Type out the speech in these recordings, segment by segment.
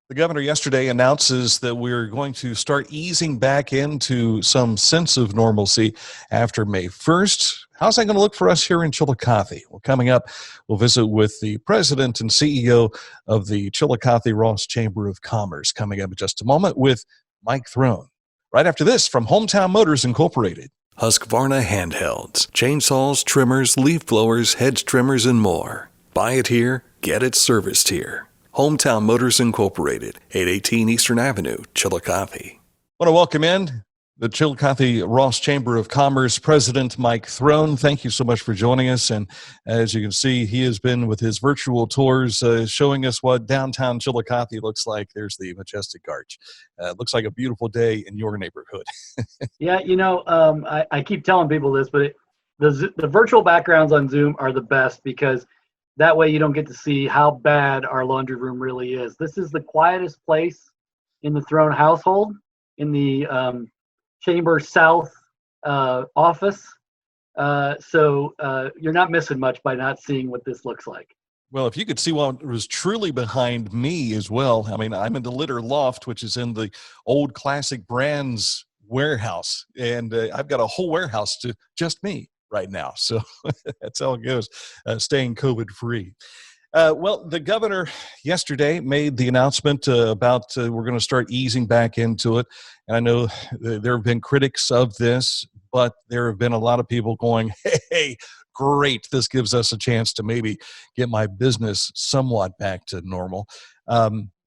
The governor yesterday announces that we're going to start easing back into some sense of normalcy after May 1st. How's that going to look for us here in Chillicothe? Well, coming up, we'll visit with the president and CEO of the Chillicothe-Ross Chamber of Commerce. Coming up in just a moment with Mike Throne. Right after this, from Hometown Motors Incorporated. Husqvarna handhelds, chainsaws, trimmers, leaf blowers, hedge trimmers, and more. Buy it here, get it serviced here. Hometown Motors Incorporated, 818 Eastern Avenue, Chillicothe. I want to welcome in the Chillicothe-Ross Chamber of Commerce President Mike Throne. Thank you so much for joining us. And as you can see, he has been with his virtual tours showing us what downtown Chillicothe looks like. There's the majestic arch. Looks like a beautiful day in your neighborhood. Yeah, I keep telling people this, but the virtual backgrounds on Zoom are the best because that way you don't get to see how bad our laundry room really is. This is the quietest place in the Throne household, in the Chamber South office. So you're not missing much by not seeing what this looks like. Well, if you could see what was truly behind me as well. I mean, I'm in the Litter Loft, which is in the old Classic Brands warehouse. And I've got a whole warehouse to just me right now. So that's how it goes, staying COVID free. Well, the governor yesterday made the announcement about we're going to start easing back into it. And I know there have been critics of this, but there have been a lot of people going, hey, great, this gives us a chance to maybe get my business somewhat back to normal.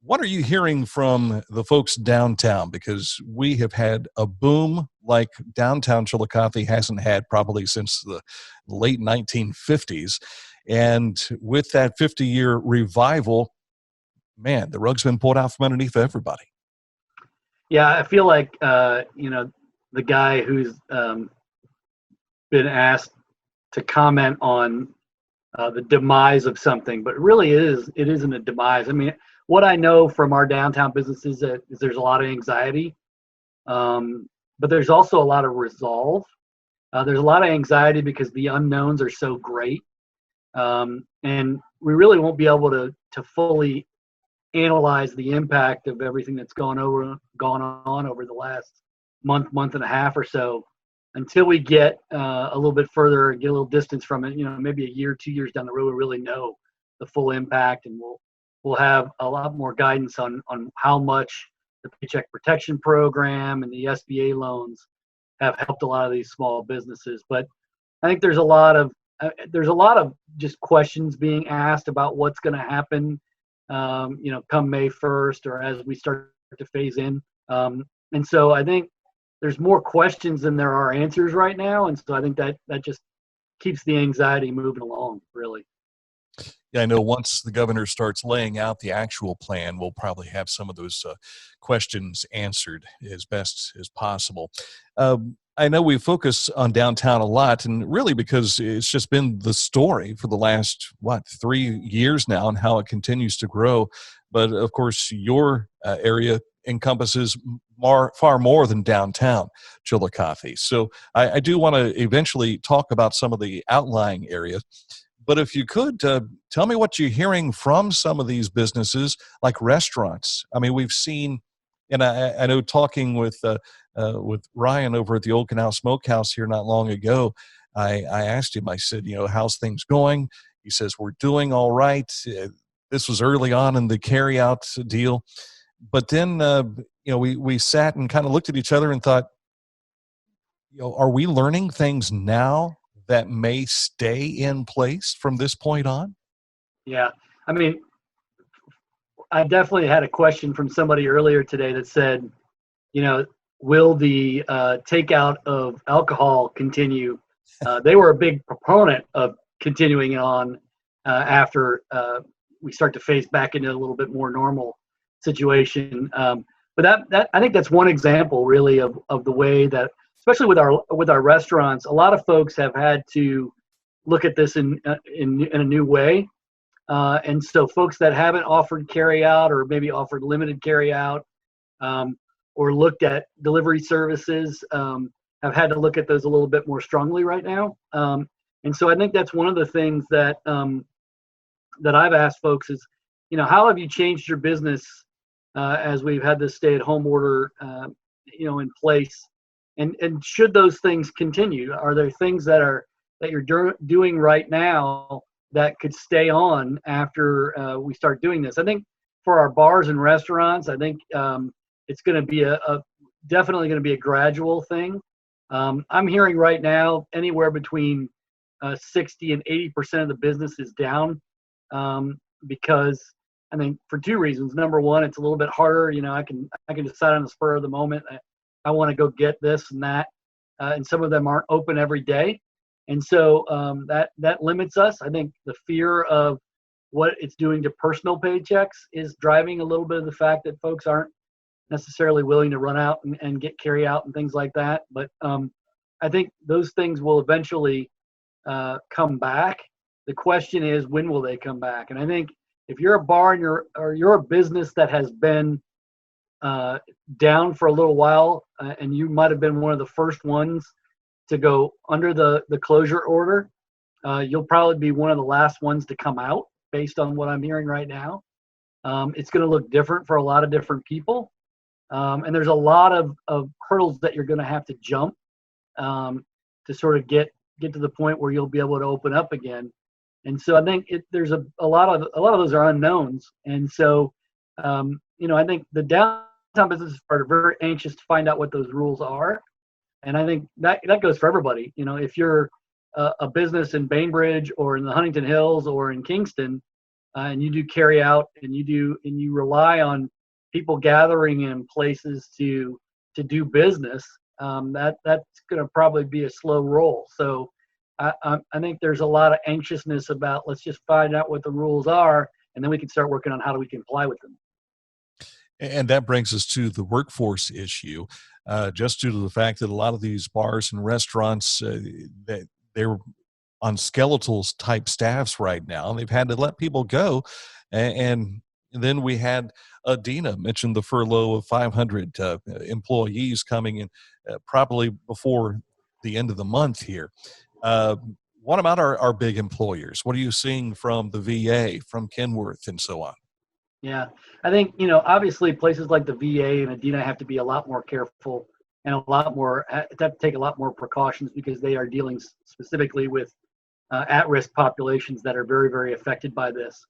What are you hearing from the folks downtown? Because we have had a boom like downtown Chillicothe hasn't had probably since the late 1950s. And with that 50-year revival, man, the rug's been pulled out from underneath everybody. Yeah, I feel like, the guy who's been asked to comment on the demise of something, but it isn't a demise. I mean, what I know from our downtown businesses is there's a lot of anxiety, but there's also a lot of resolve. There's a lot of anxiety because the unknowns are so great, and we really won't be able to fully analyze the impact of everything that's gone on over the last month and a half or so until we get a little bit further, get a little distance from it. Maybe a year, 2 years down the road, we'll really know the full impact, and we'll have a lot more guidance on how much the Paycheck Protection Program and the SBA loans have helped a lot of these small businesses. But I think there's a lot of just questions being asked about what's going to happen, come May 1st or as we start to phase in. And so I think there's more questions than there are answers right now. And so I think that just keeps the anxiety moving along, really. Yeah, I know once the governor starts laying out the actual plan, we'll probably have some of those questions answered as best as possible. I know we focus on downtown a lot, and really because it's just been the story for the last, 3 years now, and how it continues to grow. But of course, your area encompasses far more than downtown Chillicothe. So I do want to eventually talk about some of the outlying areas. But if you could, tell me what you're hearing from some of these businesses, like restaurants. I mean, we've seen, and I know talking with Ryan over at the Old Canal Smokehouse here not long ago, I asked him, I said, how's things going? He says, we're doing all right. This was early on in the carryout deal. But then, we sat and kind of looked at each other and thought, are we learning things now that may stay in place from this point on? Yeah. I mean, I definitely had a question from somebody earlier today that said, will the takeout of alcohol continue? They were a big proponent of continuing on after we start to phase back into a little bit more normal situation. But that I think that's one example really of the way that, especially with our restaurants, a lot of folks have had to look at this in a new way. And so folks that haven't offered carryout or maybe offered limited carryout or looked at delivery services have had to look at those a little bit more strongly right now. And so I think that's one of the things that that I've asked folks is, how have you changed your business as we've had this stay-at-home order, in place. And should those things continue? Are there things that you're doing right now that could stay on after we start doing this? I think for our bars and restaurants, I think it's going to be definitely going to be a gradual thing. I'm hearing right now anywhere between 60 and 80% of the business is down, because I think for two reasons. Number one, it's a little bit harder. I can decide on the spur of the moment. I want to go get this and that, and some of them aren't open every day, and so that limits us. I think the fear of what it's doing to personal paychecks is driving a little bit of the fact that folks aren't necessarily willing to run out and get carry out and things like that. But I think those things will eventually come back. The question is, when will they come back? And I think if you're a bar and you're a business that has been down for a little while, and you might have been one of the first ones to go under the closure order, you'll probably be one of the last ones to come out, based on what I'm hearing right now. It's going to look different for a lot of different people, and there's a lot of hurdles that you're going to have to jump to sort of get to the point where you'll be able to open up again. And so I think there's a lot of those are unknowns. And so I think the downtown businesses are very anxious to find out what those rules are. And I think that goes for everybody. If you're a business in Bainbridge or in the Huntington Hills or in Kingston, and you do carry out and you rely on people gathering in places to do business, that's going to probably be a slow roll. So I think there's a lot of anxiousness about, let's just find out what the rules are, and then we can start working on how do we comply with them. And that brings us to the workforce issue, just due to the fact that a lot of these bars and restaurants, they're on skeletal type staffs right now. They've had to let people go. And then we had Dina mention the furlough of 500 employees coming in probably before the end of the month here. What about our big employers? What are you seeing from the VA, from Kenworth, and so on? Yeah, I think, obviously places like the VA and Adina have to be a lot more careful and have to take a lot more precautions, because they are dealing specifically with at-risk populations that are very, very affected by this.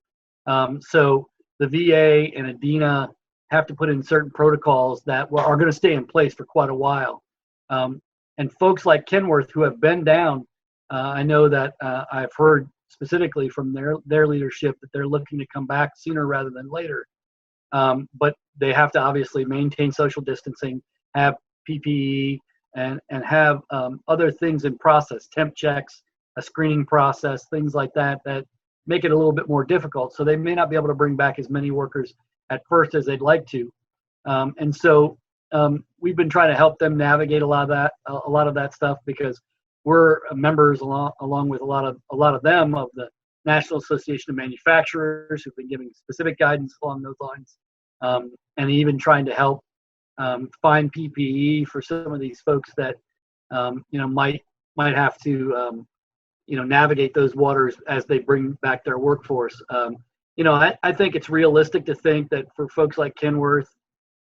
So the VA and Adina have to put in certain protocols that are going to stay in place for quite a while. And folks like Kenworth, who have been down, I know that I've heard specifically from their leadership that they're looking to come back sooner rather than later. But they have to obviously maintain social distancing, have PPE, and have other things in process, temp checks, a screening process, things like that make it a little bit more difficult. So they may not be able to bring back as many workers at first as they'd like to. And so we've been trying to help them navigate a lot of that stuff, because we're members along with a lot of them of the National Association of Manufacturers, who've been giving specific guidance along those lines, and even trying to help find PPE for some of these folks that might have to navigate those waters as they bring back their workforce. I think it's realistic to think that for folks like Kenworth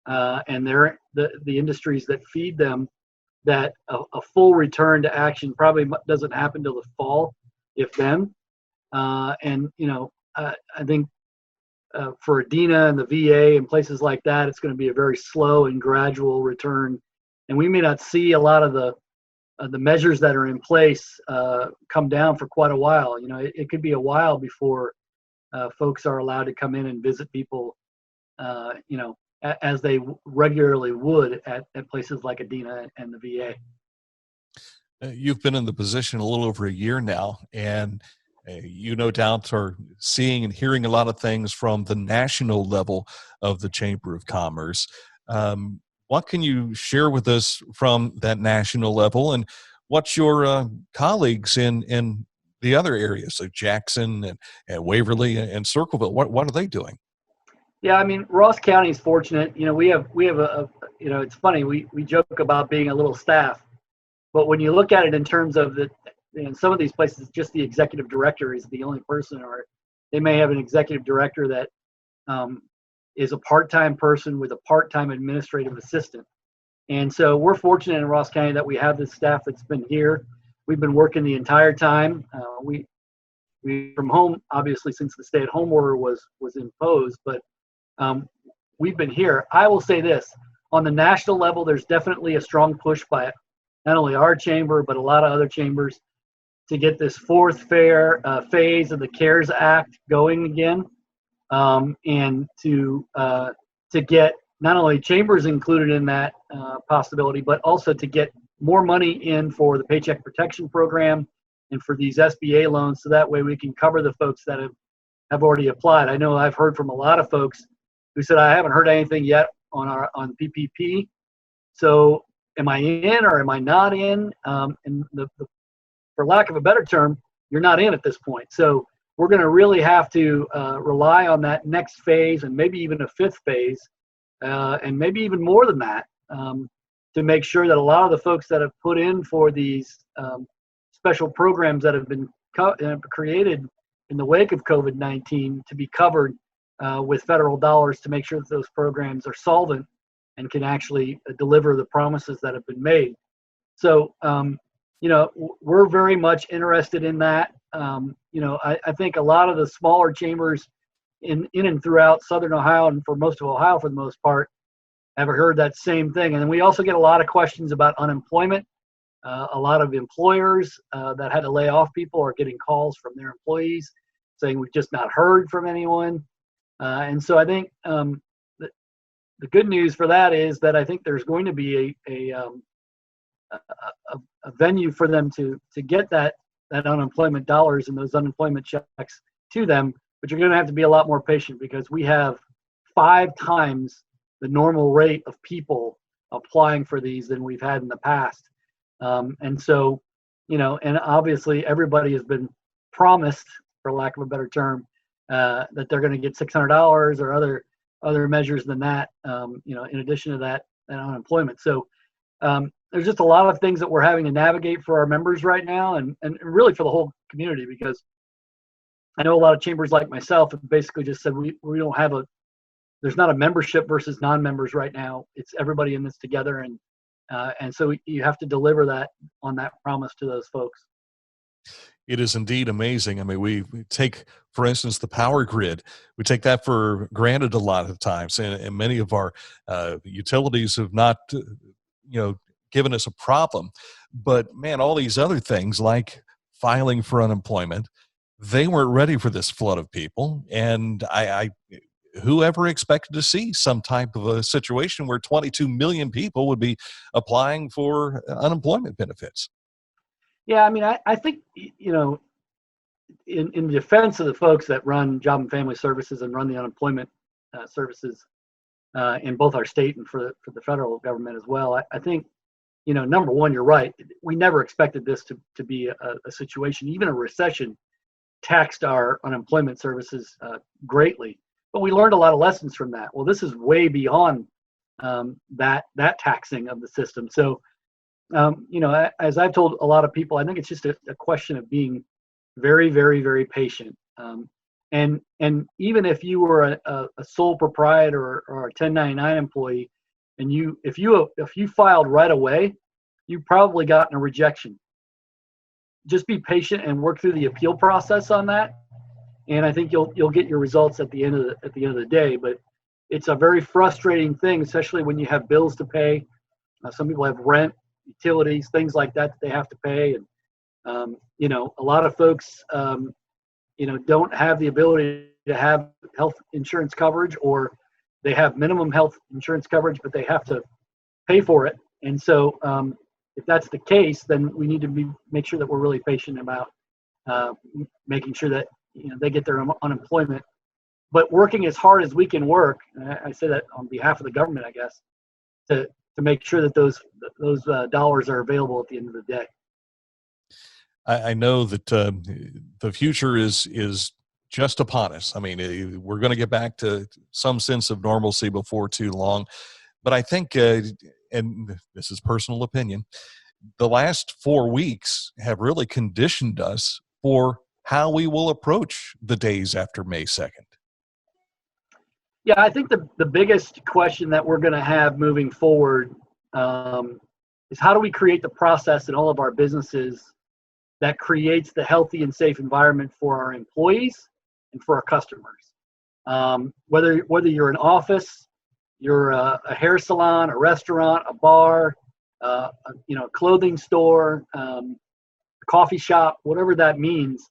and the industries that feed them, that a full return to action probably doesn't happen till the fall, if then. I think for Adina and the VA and places like that, it's going to be a very slow and gradual return, and we may not see a lot of the measures that are in place come down for quite a while. It could be a while before folks are allowed to come in and visit people, as they regularly would at places like Adina and the VA. You've been in the position a little over a year now, and you no doubt are seeing and hearing a lot of things from the national level of the Chamber of Commerce. What can you share with us from that national level, and what's your colleagues in the other areas like Jackson and Waverly and Circleville? What are they doing? Yeah, I mean, Ross County is fortunate. We have it's funny, we joke about being a little staff, but when you look at it in terms of some of these places, just the executive director is the only person, or they may have an executive director that is a part-time person with a part-time administrative assistant. And so we're fortunate in Ross County that we have this staff that's been here. We've been working the entire time. We from home, obviously, since the stay-at-home order was imposed, but we've been here. I will say this, on the national level, there's definitely a strong push by not only our chamber, but a lot of other chambers to get this fourth phase of the CARES Act going again, and to get not only chambers included in that possibility, but also to get more money in for the Paycheck Protection Program and for these SBA loans, so that way we can cover the folks that have already applied. I know I've heard from a lot of folks who said, I haven't heard anything yet on PPP. So am I in or am I not in? And for lack of a better term, you're not in at this point. So we're going to really have to rely on that next phase, and maybe even a fifth phase, and maybe even more than that, to make sure that a lot of the folks that have put in for these special programs that have been created in the wake of COVID-19 to be covered with federal dollars, to make sure that those programs are solvent and can actually deliver the promises that have been made. So, we're very much interested in that. I think a lot of the smaller chambers in and throughout Southern Ohio, and for most of Ohio for the most part, have heard that same thing. And then we also get a lot of questions about unemployment. A lot of employers that had to lay off people are getting calls from their employees saying, we've just not heard from anyone. And so I think the good news for that is that I think there's going to be a venue for them to get that unemployment dollars and those unemployment checks to them, but you're going to have to be a lot more patient, because we have 5 times the normal rate of people applying for these than we've had in the past. And so, and obviously everybody has been promised, for lack of a better term, that they're going to get $600 or other measures than that, in addition to that unemployment. So there's just a lot of things that we're having to navigate for our members right now, and really for the whole community, because I know a lot of chambers like myself have basically just said we don't have there's not a membership versus non-members right now. It's everybody in this together, and so you have to deliver that on that promise to those folks. It is indeed amazing. I mean, we take, for instance, the power grid. We take that for granted a lot of times, and many of our utilities have not, given us a problem. But man, all these other things like filing for unemployment, they weren't ready for this flood of people, and whoever expected to see some type of a situation where 22 million people would be applying for unemployment benefits? Yeah, I mean, I think, in defense of the folks that run Job and Family Services and run the unemployment services in both our state and for the federal government as well, I think, number one, you're right. We never expected this to be a situation. Even a recession taxed our unemployment services greatly. But we learned a lot of lessons from that. Well, this is way beyond that taxing of the system. So, as I've told a lot of people, I think it's just a question of being very, very, very patient. And even if you were a sole proprietor or a 1099 employee, and if you filed right away, you probably gotten a rejection. Just be patient and work through the appeal process on that, and I think you'll get your results at the end of the day. But it's a very frustrating thing, especially when you have bills to pay. Some people have rent, utilities, things like that they have to pay, and a lot of folks don't have the ability to have health insurance coverage, or they have minimum health insurance coverage, but they have to pay for it. And so if that's the case, then we need to make sure that we're really patient about making sure that they get their unemployment, but working as hard as we can work. I say that on behalf of the government, I guess, to make sure that those dollars are available at the end of the day. I know that the future is just upon us. I mean, we're going to get back to some sense of normalcy before too long. But I think, and this is personal opinion, the last 4 weeks have really conditioned us for how we will approach the days after May 2nd. Yeah, I think the biggest question that we're going to have moving forward is how do we create the process in all of our businesses that creates the healthy and safe environment for our employees and for our customers. Whether you're an office, you're a hair salon, a restaurant, a bar, a clothing store, a coffee shop, whatever that means.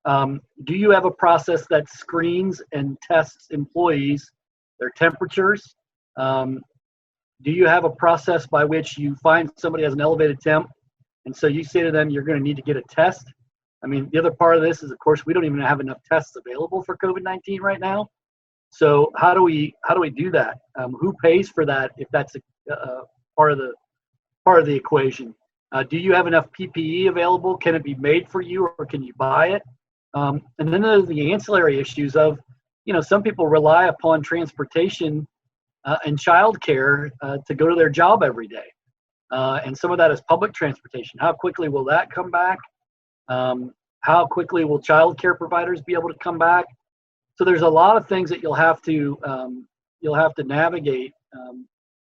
Do you have a process that screens and tests employees, their temperatures? Do you have a process by which you find somebody has an elevated temp, and so you say to them, you're going to need to get a test? I mean, the other part of this is, of course, we don't even have enough tests available for COVID-19 right now. So how do we do that? Who pays for that if that's a part of the equation? Do you have enough PPE available? Can it be made for you, or can you buy it? And then there's the ancillary issues of, some people rely upon transportation and childcare to go to their job every day. And some of that is public transportation. How quickly will that come back? How quickly will childcare providers be able to come back? So there's a lot of things that you'll have to navigate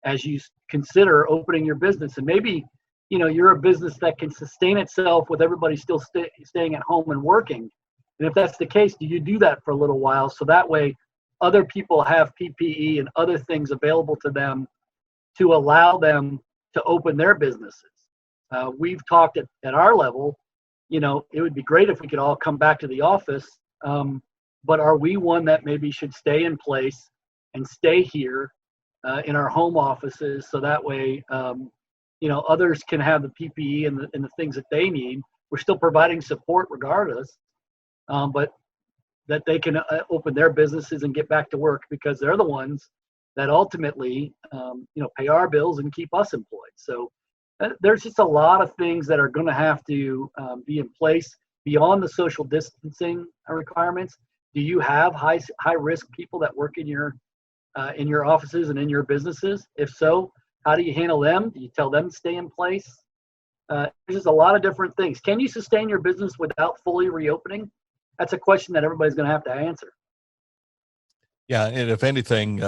as you consider opening your business. And maybe you're a business that can sustain itself with everybody still staying at home and working. And if that's the case, do you do that for a little while so that way other people have PPE and other things available to them to allow them to open their businesses? We've talked at our level, it would be great if we could all come back to the office, but are we one that maybe should stay in place and stay here in our home offices so that way, others can have the PPE and the things that they need? We're still providing support regardless, but that they can open their businesses and get back to work, because they're the ones that ultimately, pay our bills and keep us employed. So there's just a lot of things that are going to have to be in place beyond the social distancing requirements. Do you have high risk people that work in your offices and in your businesses? If so, how do you handle them? Do you tell them to stay in place? There's just a lot of different things. Can you sustain your business without fully reopening? That's a question that everybody's going to have to answer. Yeah, and if anything,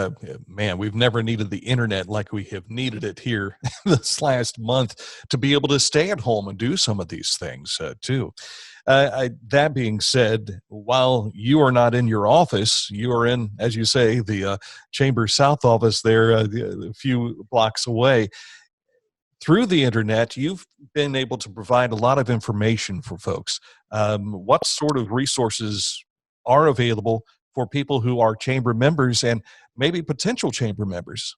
man, we've never needed the internet like we have needed it here this last month to be able to stay at home and do some of these things too. That being said, while you are not in your office, you are in, as you say, the Chamber South office there, a few blocks away. Through the internet, you've been able to provide a lot of information for folks. What sort of resources are available for people who are chamber members and maybe potential chamber members?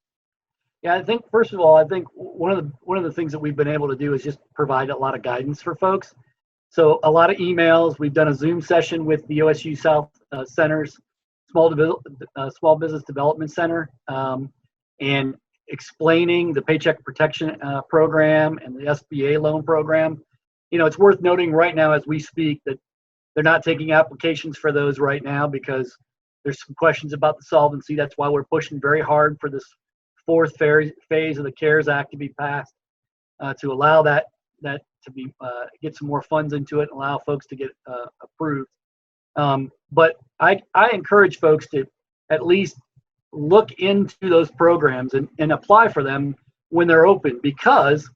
Yeah, I think first of all, one of the things that we've been able to do is just provide a lot of guidance for folks. So a lot of emails. We've done a Zoom session with the OSU South Center's Small Business Development Center, and explaining the Paycheck Protection Program and the SBA loan program. It's worth noting right now as we speak that they're not taking applications for those right now because there's some questions about the solvency. That's why we're pushing very hard for this fourth phase of the CARES Act to be passed, to allow that to be get some more funds into it and allow folks to get approved. But I encourage folks to at least look into those programs and apply for them when they're open, because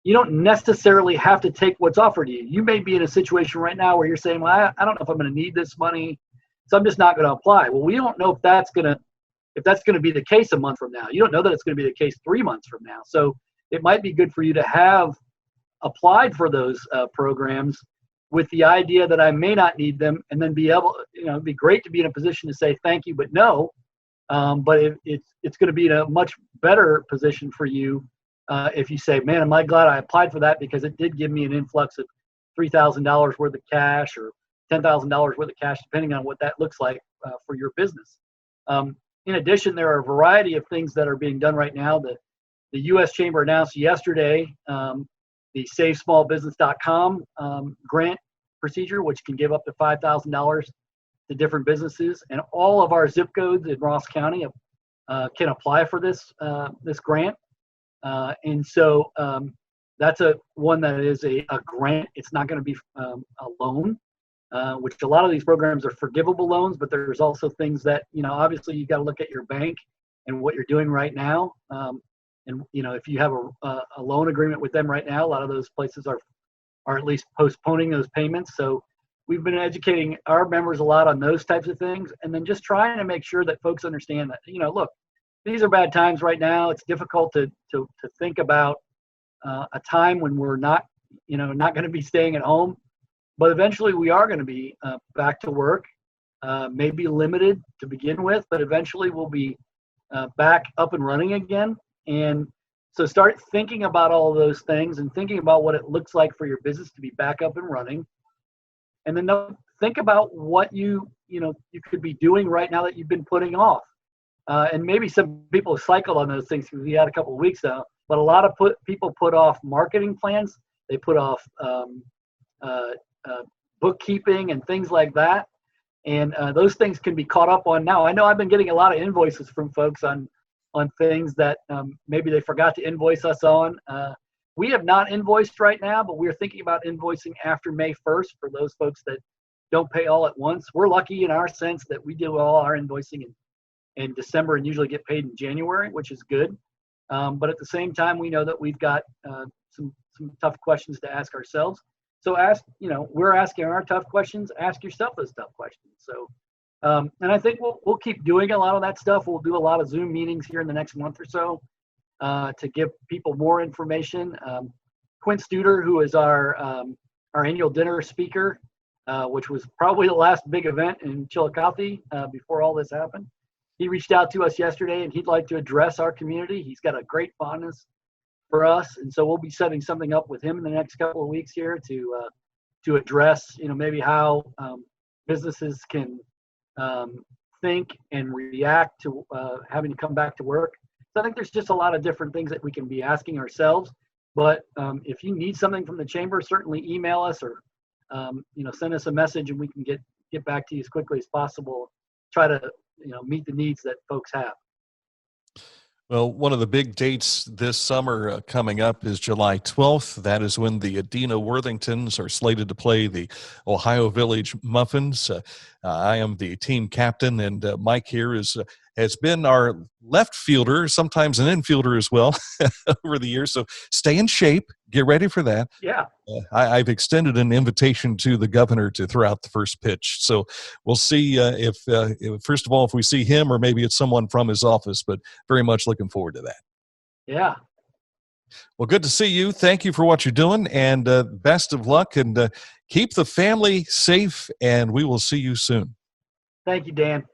you don't necessarily have to take what's offered to you. You may be in a situation right now where you're saying, well, I don't know if I'm going to need this money, so I'm just not going to apply. Well, we don't know if that's going to be the case a month from now. You don't know that it's going to be the case 3 months from now. So it might be good for you to have applied for those programs with the idea that I may not need them, and then be able, it'd be great to be in a position to say thank you, but no. But it's going to be in a much better position for you if you say, man, am I glad I applied for that, because it did give me an influx of $3,000 worth of cash or $10,000 worth of cash, depending on what that looks like for your business. In addition, there are a variety of things that are being done right now. The U.S. Chamber announced yesterday the SaveSmallBusiness.com grant procedure, which can give up to $5,000 to different businesses, and all of our zip codes in Ross County can apply for this grant. And so that's one that is a grant. It's not going to be a loan. which a lot of these programs are forgivable loans, but there's also things that, obviously you got to look at your bank and what you're doing right now. And if you have a loan agreement with them right now, a lot of those places are at least postponing those payments. So we've been educating our members a lot on those types of things, and then just trying to make sure that folks understand that, look, these are bad times right now. It's difficult to think about a time when we're not going to be staying at home, but eventually we are going to be back to work, maybe limited to begin with, but eventually we'll be back up and running again. And so start thinking about all of those things and thinking about what it looks like for your business to be back up and running. And then think about what you could be doing right now that you've been putting off. And maybe some people have cycled on those things because we had a couple of weeks now, but a lot of people put off marketing plans. They put off bookkeeping and things like that. And those things can be caught up on now. I know I've been getting a lot of invoices from folks on things that maybe they forgot to invoice us on. We have not invoiced right now, but we're thinking about invoicing after May 1st for those folks that don't pay all at once. We're lucky in our sense that we do all our invoicing in December and usually get paid in January, which is good. But at the same time, we know that we've got some tough questions to ask ourselves. So we're asking our tough questions. Ask yourself those tough questions. So, and I think we'll keep doing a lot of that stuff. We'll do a lot of Zoom meetings here in the next month or so to give people more information. Quinn Studer, who is our annual dinner speaker, which was probably the last big event in Chillicothe before all this happened. He reached out to us yesterday, and he'd like to address our community. He's got a great fondness for us, and so we'll be setting something up with him in the next couple of weeks here to address, maybe how businesses can think and react to having to come back to work. So I think there's just a lot of different things that we can be asking ourselves. But if you need something from the chamber, certainly email us or send us a message, and we can get back to you as quickly as possible. Try to meet the needs that folks have. Well, one of the big dates this summer coming up is July 12th. That is when the Adena Worthingtons are slated to play the Ohio Village Muffins. I am the team captain, and Mike here has been our left fielder, sometimes an infielder as well, over the years. So stay in shape. Get ready for that. Yeah. I've extended an invitation to the governor to throw out the first pitch. So we'll see if first of all, if we see him or maybe it's someone from his office, but very much looking forward to that. Yeah. Well, good to see you. Thank you for what you're doing, and best of luck, and keep the family safe, and we will see you soon. Thank you, Dan.